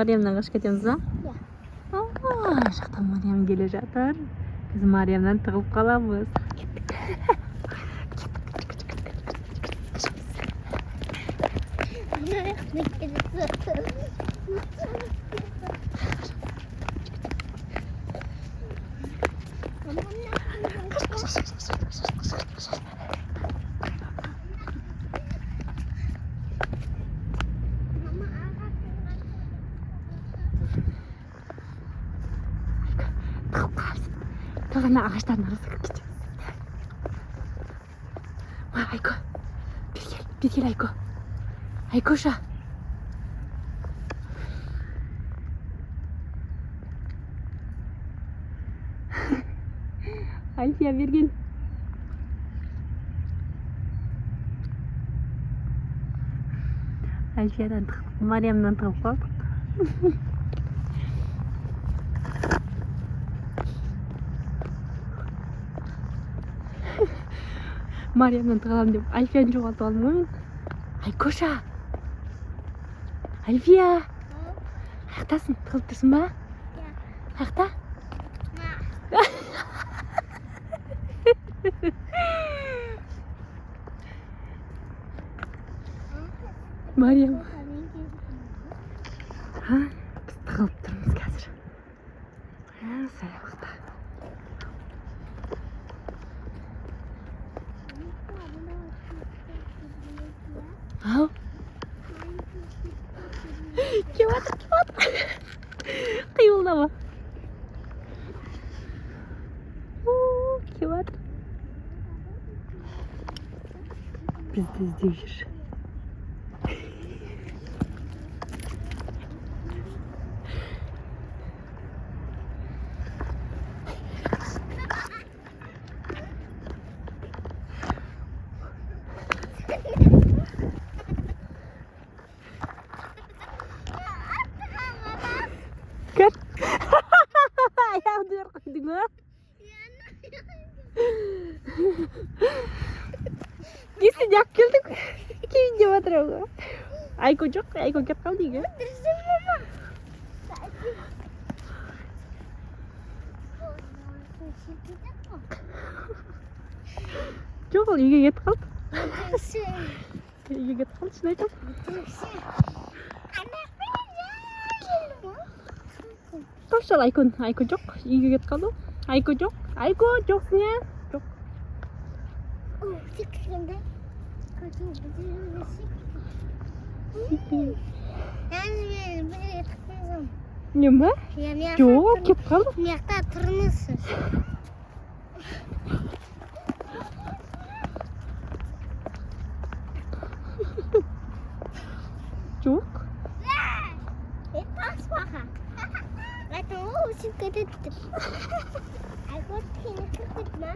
Мариямнан қашып кетеміз ба? Иә. Жақтан Мариям келе жатыр. Біз Мариямнан тығылып қаламыз. Ана ағаштардың арасына кіріп кетеміз. Айко, бері кел Айко. Айкоша. Альфия, бері кел. Альфиядан Мариямнан тығып қалдық. Мариямнан тығаламын деп Альфияны жоғалтып алдым ғой мен. Айкоша. Альфия. Қаяқтасың? Тығылып тұрсың ба? Қаяқта? Мариям. Біз тығылып тұрмыз қазір. Саябақта. Ау. Кеватыр. Қиылдама. Кеватыр. Бізді іздеп жүр. Кет. Аяғымды бер қойдың ба? Несін жақ келдің? Кейін деп отыр ғой. Айко жоқ, Айко кет қалды үйге. Жоқ, ол үйге кетіп қалды. Үйге кетіп қалды, шын айтам. Тапшал Айко жоқ, үйге кетіп қалды. Айко жоқсың я? Жоқ. Не ма? Жоқ, кетіп қалды. Мияқта тұрмысыз. Жоқ. Тас бақа. Айтын ол өсіп кетеді. Айко тені кіркет ма?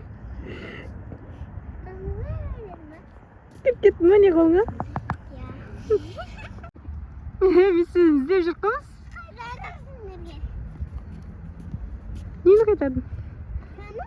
Кіркет ма не қолыңа? Біз сізді іздеп жүрміз. Қайдадың сендерге? Нені қайтардың? Қаны?